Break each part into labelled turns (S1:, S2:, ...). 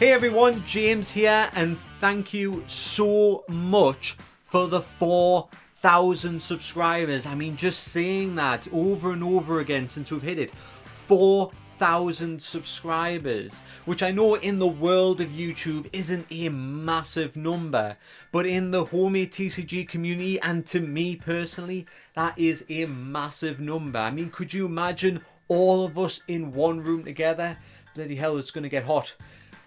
S1: Hey everyone, James here, and thank you so much for the 4,000 subscribers. I mean, just saying that over and over again since we've hit it. 4,000 subscribers, which I know in the world of YouTube isn't a massive number, but in the homemade TCG community and to me personally, that is a massive number. I mean, could you imagine all of us in one room together? Bloody hell, it's going to get hot.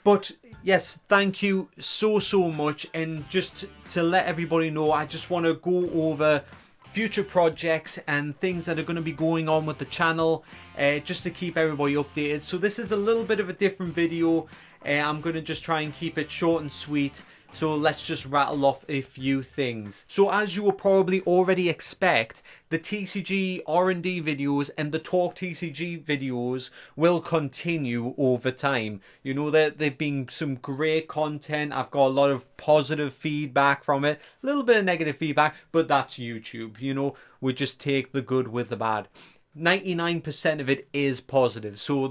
S1: But yes, thank you so much. And just to let everybody know, I just want to go over future projects and things that are going to be going on with the channel, just to keep everybody updated. So this is a little bit of a different video. I'm going to just try and keep it short and sweet. So let's just rattle off a few things. So as you will probably already expect, the TCG R&D videos and the Talk TCG videos will continue over time. You know, they've been some great content. I've got a lot of positive feedback from it, a little bit of negative feedback, but that's YouTube. You know, we just take the good with the bad. 99% of it is positive, so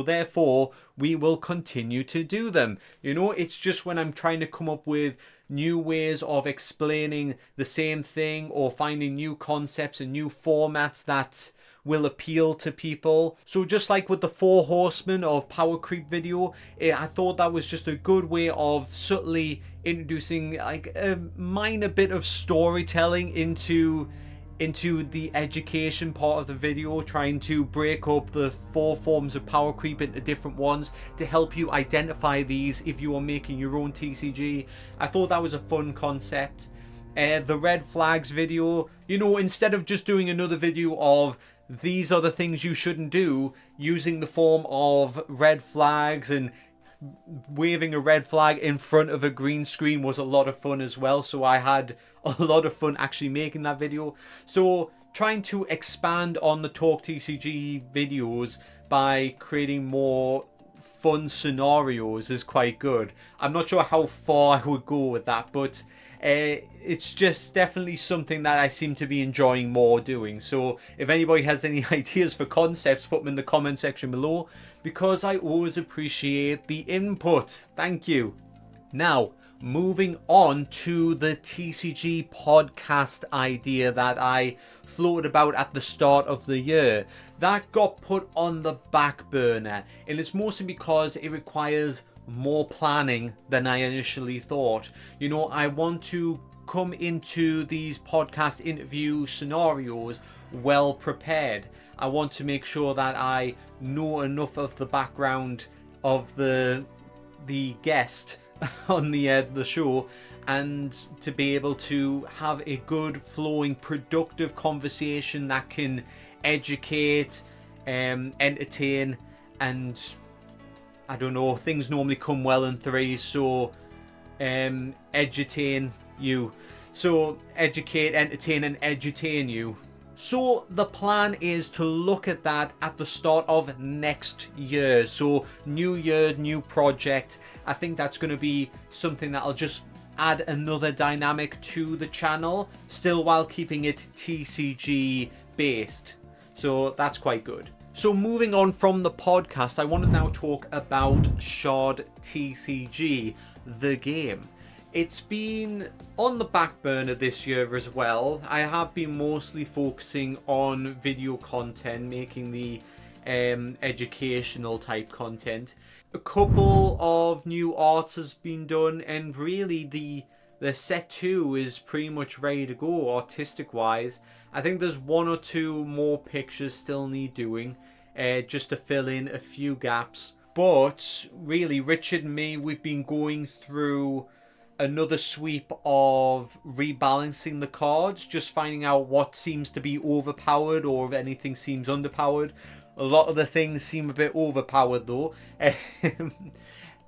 S1: therefore we will continue to do them. You know, it's just when I'm trying to come up with new ways of explaining the same thing or finding new concepts and new formats that will appeal to people. So just like with the 4 horsemen of power creep video, I thought that was just a good way of subtly introducing like a minor bit of storytelling into the education part of the video, trying to break up the 4 forms of power creep into different ones to help you identify these if you are making your own TCG. I thought that was a fun concept. The red flags video, you know, instead of just doing another video of these are the things you shouldn't do, using the form of red flags and waving a red flag in front of a green screen was a lot of fun as well. So I had a lot of fun actually making that video. So trying to expand on the Talk TCG videos by creating more fun scenarios is quite good. I'm not sure how far I would go with that, but it's just definitely something that I seem to be enjoying more doing. So if anybody has any ideas for concepts, put them in the comment section below, because I always appreciate the input. Thank you. Now, moving on to the TCG podcast idea that I floated about at the start of the year. That got put on the back burner, and it's mostly because it requires more planning than I initially thought. You know, I want to come into these podcast interview scenarios well prepared. I want to make sure that I know enough of the background of the guest on the show, and to be able to have a good flowing productive conversation that can educate, entertain, and I don't know, things normally come well in 3, so edutain you. So educate, entertain, and edutain you. So the plan is to look at that at the start of next year. So new year, new project. I think that's going to be something that'll just add another dynamic to the channel, still while keeping it TCG based. So that's quite good. So moving on from the podcast, I want to now talk about Shard TCG, the game. It's been on the back burner this year as well. I have been mostly focusing on video content, making the educational type content. A couple of new arts has been done, and really the set 2 is pretty much ready to go artistic wise. I think there's 1 or 2 more pictures still need doing, just to fill in a few gaps. But really, Richard and me, we've been going through another sweep of rebalancing the cards, just finding out what seems to be overpowered or if anything seems underpowered. A lot of the things seem a bit overpowered though.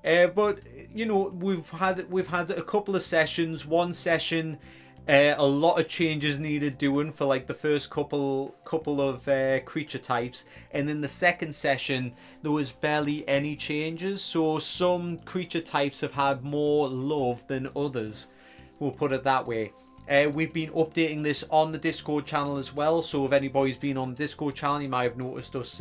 S1: But you know, we've had a couple of sessions. One session, a lot of changes needed doing for like the first couple of creature types, and then the second session there was barely any changes. So some creature types have had more love than others, we'll put it that way. We've been updating this on the Discord channel as well, so if anybody's been on the Discord channel, you might have noticed us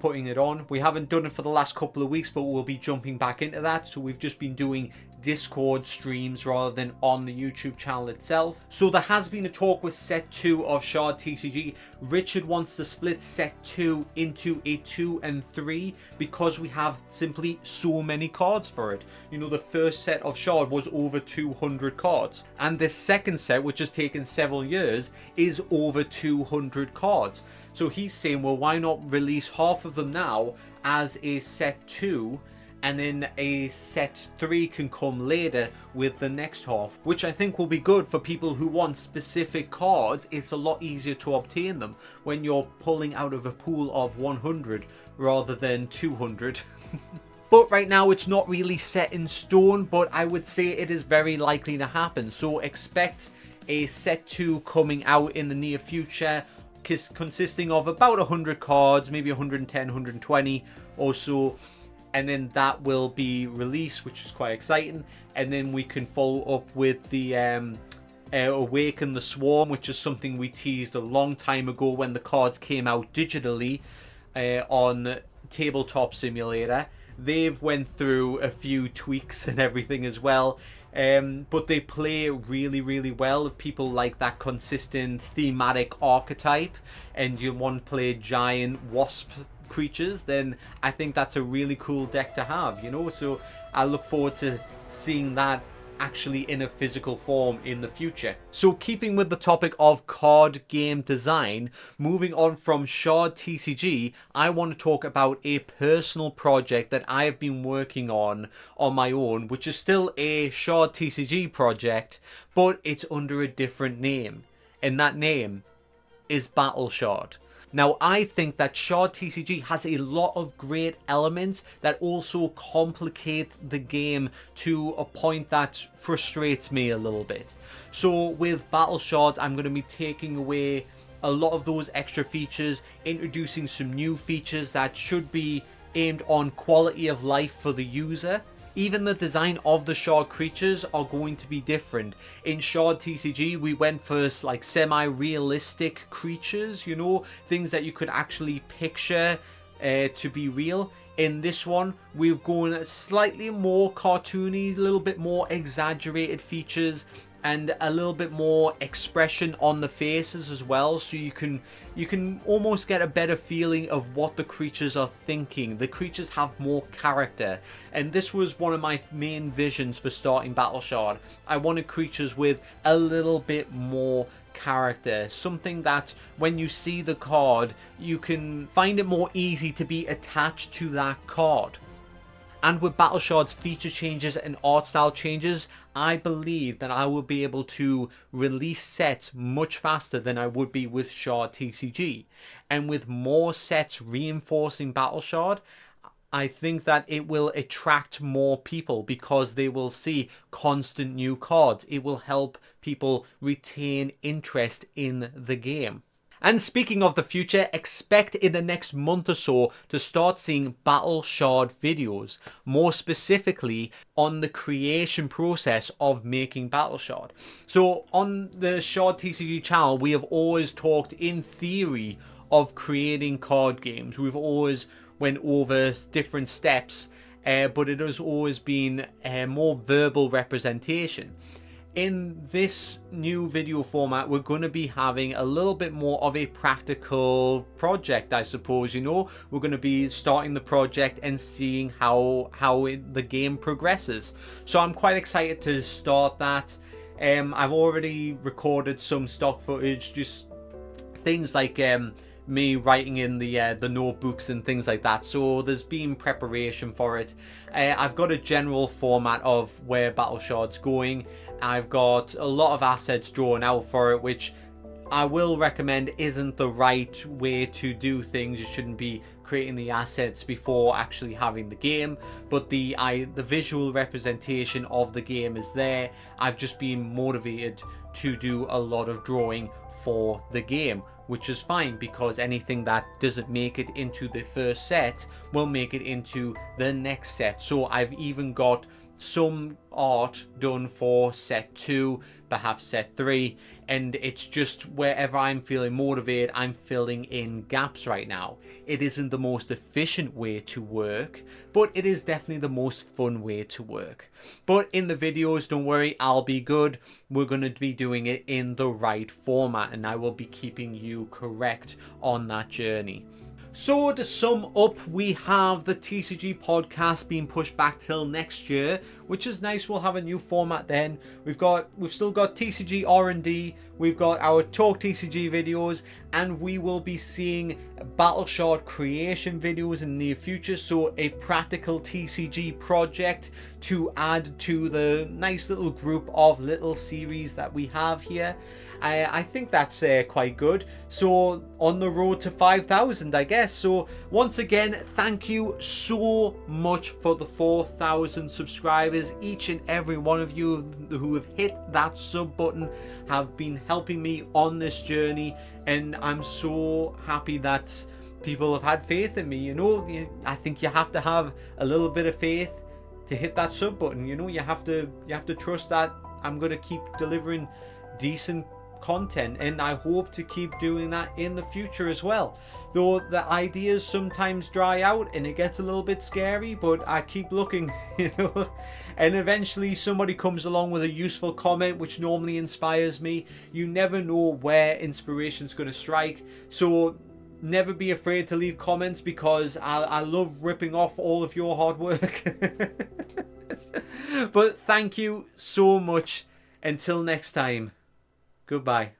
S1: putting it on. We haven't done it for the last couple of weeks, but we'll be jumping back into that. So we've just been doing Discord streams rather than on the YouTube channel itself. So there has been a talk with set 2 of Shard TCG. Richard wants to split set 2 into a 2 and 3 because we have simply so many cards for it. You know, the first set of Shard was over 200 cards, and the second set, which has taken several years, is over 200 cards. So he's saying, well, why not release half of them now as a set 2, and then a set 3 can come later with the next half, which I think will be good for people who want specific cards. It's a lot easier to obtain them when you're pulling out of a pool of 100 rather than 200. But right now it's not really set in stone, but I would say it is very likely to happen. So expect a set 2 coming out in the near future, consisting of about 100 cards, maybe 110, 120 or so. And then that will be released, which is quite exciting. And then we can follow up with the Awaken the Swarm, which is something we teased a long time ago when the cards came out digitally on Tabletop Simulator. They've went through a few tweaks and everything as well. But they play really, really well if people like that consistent thematic archetype and you want to play giant wasp creatures, then I think that's a really cool deck to have, you know. So I look forward to seeing that actually in a physical form in the future. So keeping with the topic of card game design, moving on from Shard TCG, I want to talk about a personal project that I have been working on my own, which is still a Shard TCG project, but it's under a different name, and that name is Battle Shard. Now, I think that Shard TCG has a lot of great elements that also complicate the game to a point that frustrates me a little bit. So with Battle Shards, I'm going to be taking away a lot of those extra features, introducing some new features that should be aimed on quality of life for the user. Even the design of the Shard creatures are going to be different. In Shard TCG, we went for like semi-realistic creatures, you know, things that you could actually picture to be real. In this one, we've gone slightly more cartoony, a little bit more exaggerated features, and a little bit more expression on the faces as well, so you can almost get a better feeling of what the creatures are thinking. The creatures have more character, and this was one of my main visions for starting Battle Shard. I wanted creatures with a little bit more character, something that when you see the card, you can find it more easy to be attached to that card. And with Battle Shard's feature changes and art style changes, I believe that I will be able to release sets much faster than I would be with Shard TCG. And with more sets reinforcing Battle Shard, I think that it will attract more people because they will see constant new cards. It will help people retain interest in the game. And speaking of the future, expect in the next month or so to start seeing Battle Shard videos, more specifically on the creation process of making Battle Shard. So on the Shard TCG channel, we have always talked in theory of creating card games. We've always went over different steps, but it has always been a more verbal representation. In this new video format, we're going to be having a little bit more of a practical project, I suppose, you know. We're going to be starting the project and seeing how the game progresses. So I'm quite excited to start that. I've already recorded some stock footage, just things like me writing in the notebooks and things like that, so there's been preparation for it. I've got a general format of where Battle Shard's going. I've got a lot of assets drawn out for it, which I will recommend isn't the right way to do things. You shouldn't be creating the assets before actually having the game, but the visual representation of the game is there. I've just been motivated to do a lot of drawing for the game, which is fine, because anything that doesn't make it into the first set will make it into the next set. So I've even got some art done for set 2, perhaps set 3, and it's just wherever I'm feeling motivated, I'm filling in gaps right now. It isn't the most efficient way to work, but it is definitely the most fun way to work. But in the videos, don't worry, I'll be good. We're going to be doing it in the right format, and I will be keeping you correct on that journey. So to sum up, we have the TCG podcast being pushed back till next year, which is nice. We'll have a new format then. We've still got TCG R&D, we've got our Talk TCG videos, and we will be seeing battle shard creation videos in the near future. So a practical TCG project to add to the nice little group of little series that we have here. I think that's quite good. So on the road to 5,000, I guess. So once again, thank you so much for the 4,000 subscribers. Each and every one of you who have hit that sub button have been helping me on this journey, and I'm so happy that people have had faith in me. You know, I think you have to have a little bit of faith to hit that sub button. You know, you have to trust that I'm going to keep delivering decent content, and I hope to keep doing that in the future as well. Though the ideas sometimes dry out and it gets a little bit scary, but I keep looking, you know, and eventually somebody comes along with a useful comment which normally inspires me. You never know where inspiration's going to strike, so never be afraid to leave comments, because I love ripping off all of your hard work. But thank you so much. Until next time, goodbye.